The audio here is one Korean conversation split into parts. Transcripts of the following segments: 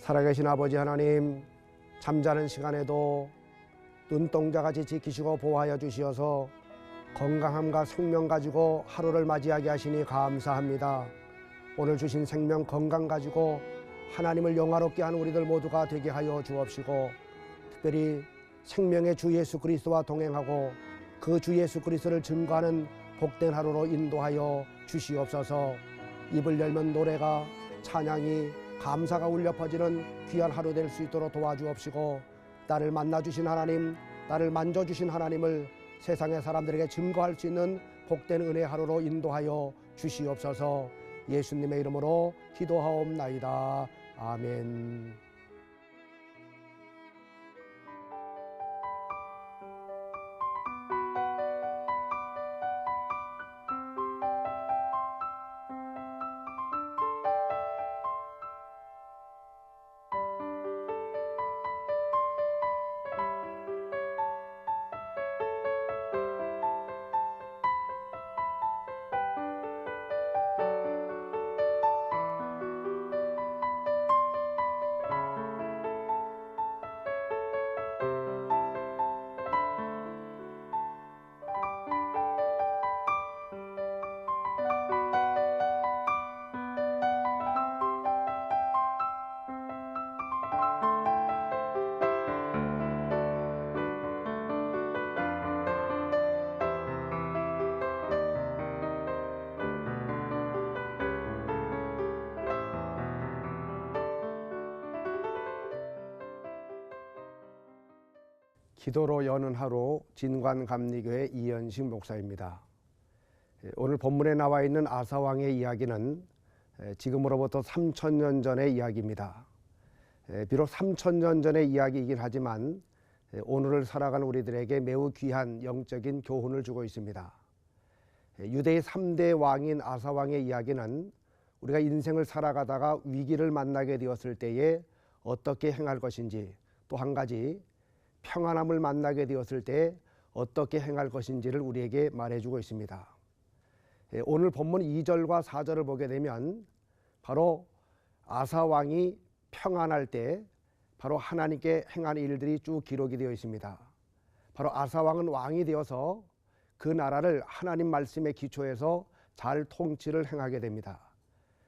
살아계신 아버지 하나님, 잠자는 시간에도 눈동자같이 지키시고 보호하여 주시어서 건강함과 생명 가지고 하루를 맞이하게 하시니 감사합니다. 오늘 주신 생명 건강 가지고 하나님을 영화롭게 하는 우리들 모두가 되게 하여 주옵시고, 특별히 생명의 주 예수 그리스도와 동행하고 그 주 예수 그리스도를 증거하는 복된 하루로 인도하여 주시옵소서. 입을 열면 노래가, 찬양이, 감사가 울려 퍼지는 귀한 하루 될 수 있도록 도와주옵시고, 나를 만나주신 하나님, 나를 만져주신 하나님을 세상의 사람들에게 증거할 수 있는 복된 은혜 하루로 인도하여 주시옵소서. 예수님의 이름으로 기도하옵나이다. 아멘. 기도로 여는 하루, 진관감리교회 이현식 목사입니다. 오늘 본문에 나와 있는 아사왕의 이야기는 지금으로부터 3000년 전의 이야기입니다. 비록 3000년 전의 이야기이긴 하지만 오늘을 살아가는 우리들에게 매우 귀한 영적인 교훈을 주고 있습니다. 유대의 3대 왕인 아사왕의 이야기는 우리가 인생을 살아가다가 위기를 만나게 되었을 때에 어떻게 행할 것인지, 또 한 가지 평안함을 만나게 되었을 때 어떻게 행할 것인지를 우리에게 말해주고 있습니다. 오늘 본문 2절과 4절을 보게 되면 바로 아사왕이 평안할 때 바로 하나님께 행한 일들이 쭉 기록이 되어 있습니다. 바로 아사왕은 왕이 되어서 그 나라를 하나님 말씀에 기초해서 잘 통치를 행하게 됩니다.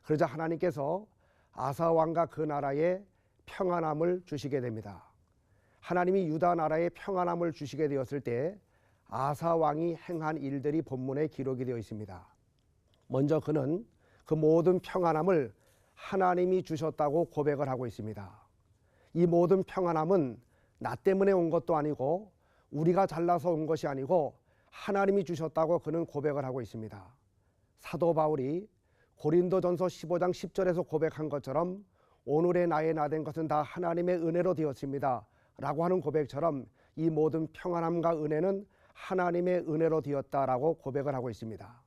그러자 하나님께서 아사왕과 그 나라에 평안함을 주시게 됩니다. 하나님이 유다 나라에 평안함을 주시게 되었을 때 아사왕이 행한 일들이 본문에 기록이 되어 있습니다. 먼저 그는 그 모든 평안함을 하나님이 주셨다고 고백을 하고 있습니다. 이 모든 평안함은 나 때문에 온 것도 아니고 우리가 잘나서 온 것이 아니고 하나님이 주셨다고 그는 고백을 하고 있습니다. 사도 바울이 고린도전서 15장 10절에서 고백한 것처럼 오늘의 나의 나 된 것은 다 하나님의 은혜로 되었습니다 라고 하는 고백처럼 이 모든 평안함과 은혜는 하나님의 은혜로 되었다라고 고백을 하고 있습니다.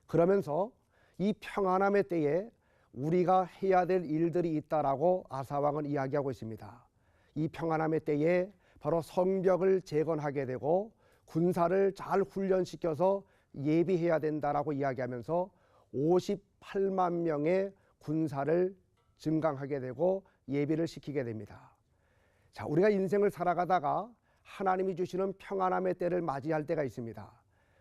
그러면서 이 평안함의 때에 우리가 해야 될 일들이 있다라고 아사왕은 이야기하고 있습니다. 이 평안함의 때에 바로 성벽을 재건하게 되고 군사를 잘 훈련시켜서 예비해야 된다라고 이야기하면서 58만 명의 군사를 증강하게 되고 예비를 시키게 됩니다. 자, 우리가 인생을 살아가다가 하나님이 주시는 평안함의 때를 맞이할 때가 있습니다.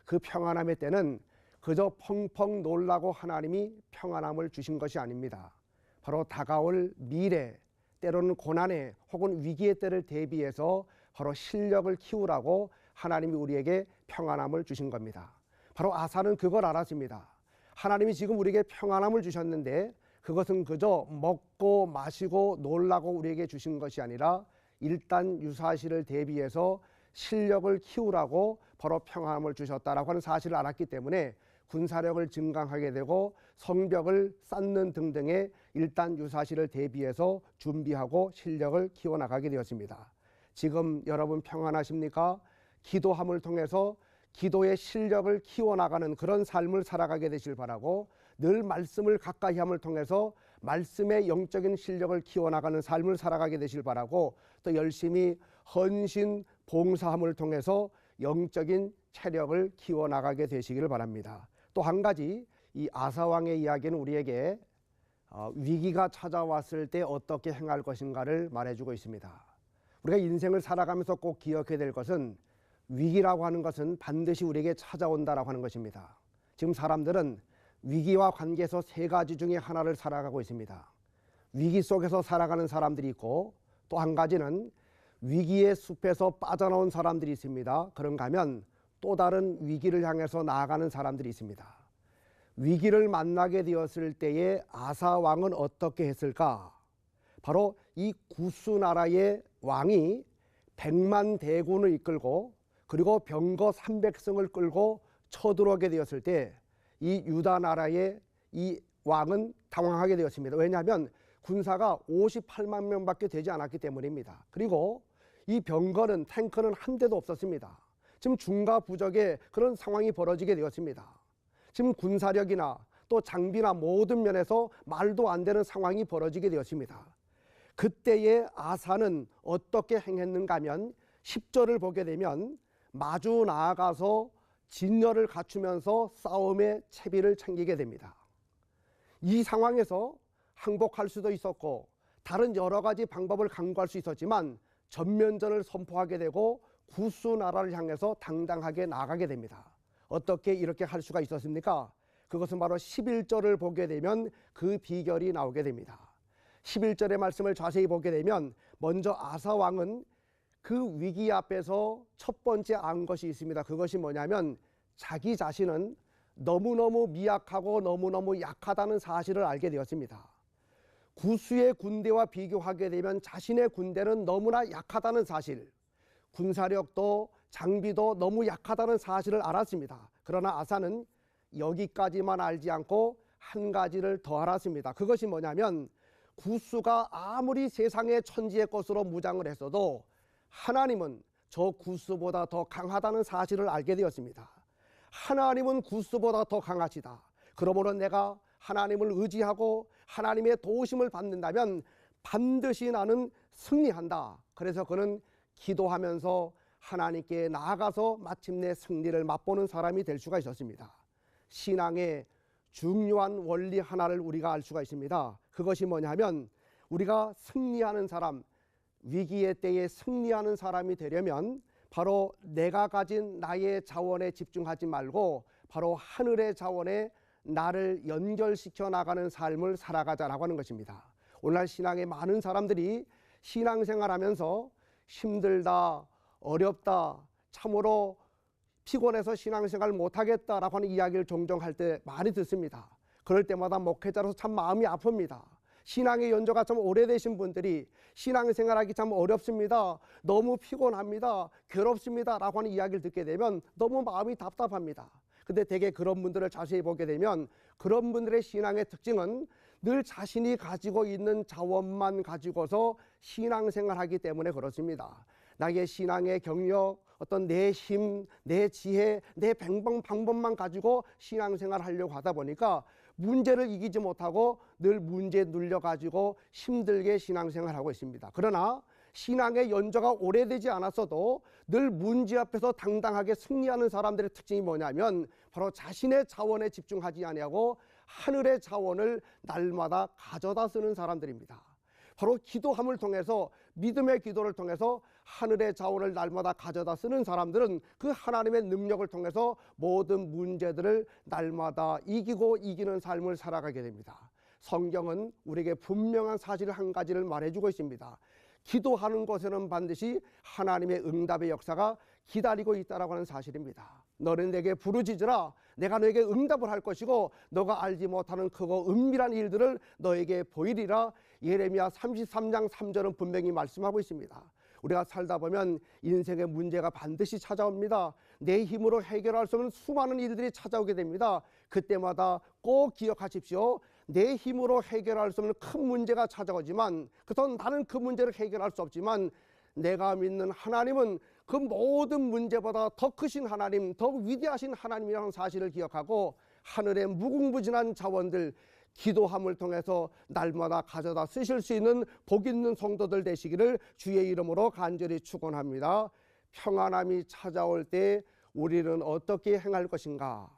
그 평안함의 때는 그저 펑펑 놀라고 하나님이 평안함을 주신 것이 아닙니다. 바로 다가올 미래, 때로는 고난의 혹은 위기의 때를 대비해서 바로 실력을 키우라고 하나님이 우리에게 평안함을 주신 겁니다. 바로 아사는 그걸 알았습니다. 하나님이 지금 우리에게 평안함을 주셨는데 그것은 그저 먹고 마시고 놀라고 우리에게 주신 것이 아니라 일단 유사시를 대비해서 실력을 키우라고 바로 평안함을 주셨다라고 하는 사실을 알았기 때문에 군사력을 증강하게 되고 성벽을 쌓는 등등의 일단 유사시를 대비해서 준비하고 실력을 키워나가게 되었습니다. 지금 여러분 평안하십니까? 기도함을 통해서 기도의 실력을 키워나가는 그런 삶을 살아가게 되실 바라고, 늘 말씀을 가까이 함을 통해서 말씀의 영적인 실력을 키워나가는 삶을 살아가게 되실 바라고, 또 열심히 헌신 봉사함을 통해서 영적인 체력을 키워나가게 되시기를 바랍니다. 또 한 가지, 이 아사왕의 이야기는 우리에게 위기가 찾아왔을 때 어떻게 행할 것인가를 말해주고 있습니다. 우리가 인생을 살아가면서 꼭 기억해야 될 것은 위기라고 하는 것은 반드시 우리에게 찾아온다라고 하는 것입니다. 지금 사람들은 위기와 관계에서 세 가지 중에 하나를 살아가고 있습니다. 위기 속에서 살아가는 사람들이 있고, 또 한 가지는 위기의 숲에서 빠져나온 사람들이 있습니다. 그런가 하면 또 다른 위기를 향해서 나아가는 사람들이 있습니다. 위기를 만나게 되었을 때에 아사 왕은 어떻게 했을까? 바로 이 구스 나라의 왕이 100만 대군을 이끌고 그리고 병거 300승을 끌고 쳐들어오게 되었을 때 이 유다 나라의 이 왕은 당황하게 되었습니다. 왜냐하면 군사가 58만 명밖에 되지 않았기 때문입니다. 그리고 이 병거는, 탱크는 한 대도 없었습니다. 지금 중과부적의 그런 상황이 벌어지게 되었습니다. 지금 군사력이나 또 장비나 모든 면에서 말도 안 되는 상황이 벌어지게 되었습니다. 그때의 아사는 어떻게 행했는가 하면 10절을 보게 되면 마주 나아가서 진열을 갖추면서 싸움의 채비를 챙기게 됩니다. 이 상황에서 항복할 수도 있었고 다른 여러 가지 방법을 강구할 수 있었지만 전면전을 선포하게 되고 구스 나라를 향해서 당당하게 나가게 됩니다. 어떻게 이렇게 할 수가 있었습니까? 그것은 바로 11절을 보게 되면 그 비결이 나오게 됩니다. 11절의 말씀을 자세히 보게 되면 먼저 아사 왕은 그 위기 앞에서 첫 번째 안 것이 있습니다. 그것이 뭐냐면 자기 자신은 너무너무 미약하고 너무너무 약하다는 사실을 알게 되었습니다. 구스의 군대와 비교하게 되면 자신의 군대는 너무나 약하다는 사실, 군사력도 장비도 너무 약하다는 사실을 알았습니다. 그러나 아사는 여기까지만 알지 않고 한 가지를 더 알았습니다. 그것이 뭐냐면 구스가 아무리 세상의 천지의 것으로 무장을 했어도 하나님은 저 구스보다 더 강하다는 사실을 알게 되었습니다. 하나님은 구스보다 더 강하시다. 그러므로 내가 하나님을 의지하고 하나님의 도우심을 받는다면 반드시 나는 승리한다. 그래서 그는 기도하면서 하나님께 나아가서 마침내 승리를 맛보는 사람이 될 수가 있었습니다. 신앙의 중요한 원리 하나를 우리가 알 수가 있습니다. 그것이 뭐냐면 우리가 승리하는 사람, 위기의 때에 승리하는 사람이 되려면 바로 내가 가진 나의 자원에 집중하지 말고 바로 하늘의 자원에 나를 연결시켜 나가는 삶을 살아가자라고 하는 것입니다. 오늘날 신앙의 많은 사람들이 신앙생활하면서 힘들다, 어렵다, 참으로 피곤해서 신앙생활 못하겠다라고 하는 이야기를 종종 할 때 많이 듣습니다. 그럴 때마다 목회자로서 참 마음이 아픕니다. 신앙의 연조가 좀 오래되신 분들이 신앙생활하기 참 어렵습니다, 너무 피곤합니다, 괴롭습니다 라고 하는 이야기를 듣게 되면 너무 마음이 답답합니다. 근데 대개 그런 분들을 자세히 보게 되면 그런 분들의 신앙의 특징은 늘 자신이 가지고 있는 자원만 가지고서 신앙생활하기 때문에 그렇습니다. 나의 신앙의 경력, 어떤 내 힘, 내 지혜, 내 방법만 가지고 신앙생활을 하려고 하다 보니까 문제를 이기지 못하고 늘 문제에 눌려가지고 힘들게 신앙생활을 하고 있습니다. 그러나 신앙의 연조가 오래되지 않았어도 늘 문제 앞에서 당당하게 승리하는 사람들의 특징이 뭐냐면 바로 자신의 자원에 집중하지 아니하고 하늘의 자원을 날마다 가져다 쓰는 사람들입니다. 바로 기도함을 통해서, 믿음의 기도를 통해서 하늘의 자원을 날마다 가져다 쓰는 사람들은 그 하나님의 능력을 통해서 모든 문제들을 날마다 이기고 이기는 삶을 살아가게 됩니다. 성경은 우리에게 분명한 사실 한 가지를 말해주고 있습니다. 기도하는 것에는 반드시 하나님의 응답의 역사가 기다리고 있다라고 하는 사실입니다. 너는 내게 부르짖으라, 내가 너에게 응답을 할 것이고 너가 알지 못하는 크고 은밀한 일들을 너에게 보이리라. 예레미야 33장 3절은 분명히 말씀하고 있습니다. 우리가 살다 보면 인생의 문제가 반드시 찾아옵니다. 내 힘으로 해결할 수 없는 수많은 일들이 찾아오게 됩니다. 그때마다 꼭 기억하십시오. 내 힘으로 해결할 수 없는 큰 문제가 찾아오지만, 그래서 나는 그 문제를 해결할 수 없지만 내가 믿는 하나님은 그 모든 문제보다 더 크신 하나님, 더 위대하신 하나님이라는 사실을 기억하고 하늘의 무궁무진한 자원들, 기도함을 통해서 날마다 가져다 쓰실 수 있는 복 있는 성도들 되시기를 주의 이름으로 간절히 축원합니다. 평안함이 찾아올 때 우리는 어떻게 행할 것인가?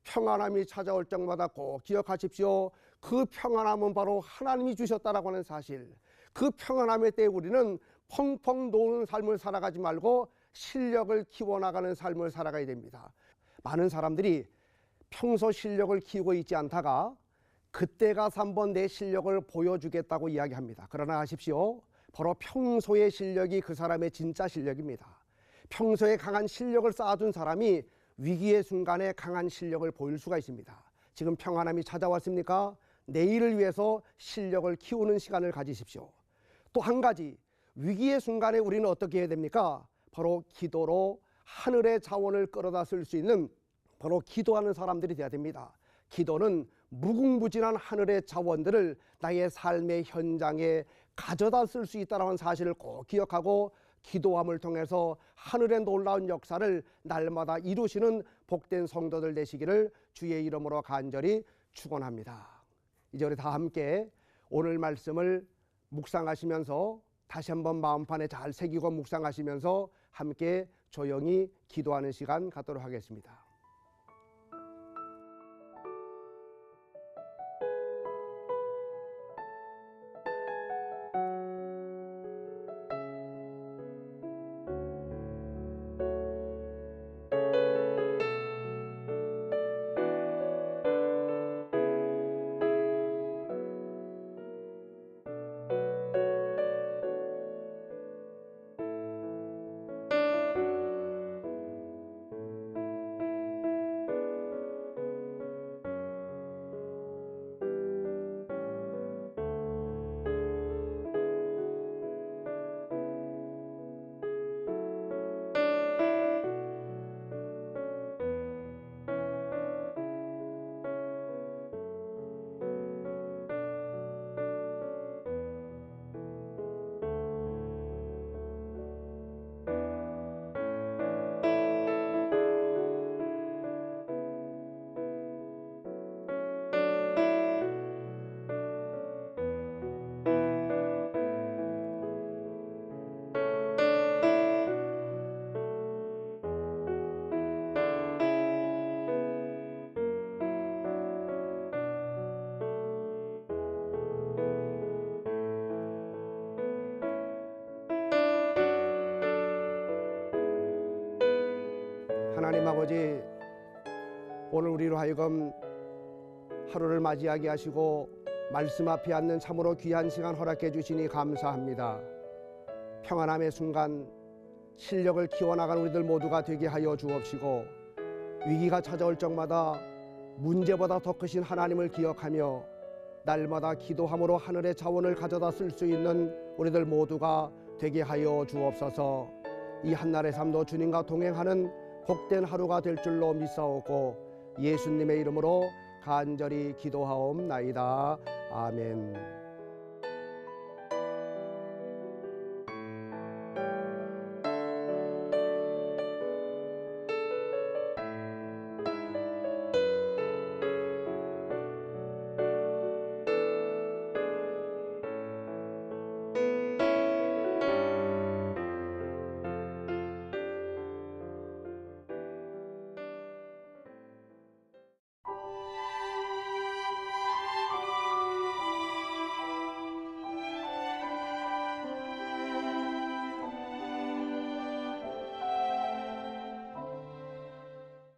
평안함이 찾아올 적마다 꼭 기억하십시오. 그 평안함은 바로 하나님이 주셨다라고 하는 사실. 그 평안함의 때에 우리는 펑펑 노는 삶을 살아가지 말고 실력을 키워나가는 삶을 살아가야 됩니다. 많은 사람들이 평소 실력을 키우고 있지 않다가 그때 가서 한번 내 실력을 보여주겠다고 이야기합니다. 그러나 아십시오. 바로 평소의 실력이 그 사람의 진짜 실력입니다. 평소에 강한 실력을 쌓아둔 사람이 위기의 순간에 강한 실력을 보일 수가 있습니다. 지금 평안함이 찾아왔습니까? 내일을 위해서 실력을 키우는 시간을 가지십시오. 또 한 가지, 위기의 순간에 우리는 어떻게 해야 됩니까? 바로 기도로 하늘의 자원을 끌어다 쓸 수 있는 바로 기도하는 사람들이 되어야 됩니다. 기도는 무궁무진한 하늘의 자원들을 나의 삶의 현장에 가져다 쓸 수 있다는 사실을 꼭 기억하고 기도함을 통해서 하늘의 놀라운 역사를 날마다 이루시는 복된 성도들 되시기를 주의 이름으로 간절히 축원합니다. 이제 우리 다 함께 오늘 말씀을 묵상하시면서 다시 한번 마음판에 잘 새기고 묵상하시면서 함께 조용히 기도하는 시간 갖도록 하겠습니다. 하나님 아버지, 오늘 우리로 하여금 하루를 맞이하게 하시고 말씀 앞에 앉는 참으로 귀한 시간 허락해 주시니 감사합니다. 평안함의 순간 실력을 키워나간 우리들 모두가 되게 하여 주옵시고 위기가 찾아올 적마다 문제보다 더 크신 하나님을 기억하며 날마다 기도함으로 하늘의 자원을 가져다 쓸 수 있는 우리들 모두가 되게 하여 주옵소서. 이 한날의 삶도 주님과 동행하는 복된 하루가 될 줄로 믿사오고 예수님의 이름으로 간절히 기도하옵나이다. 아멘.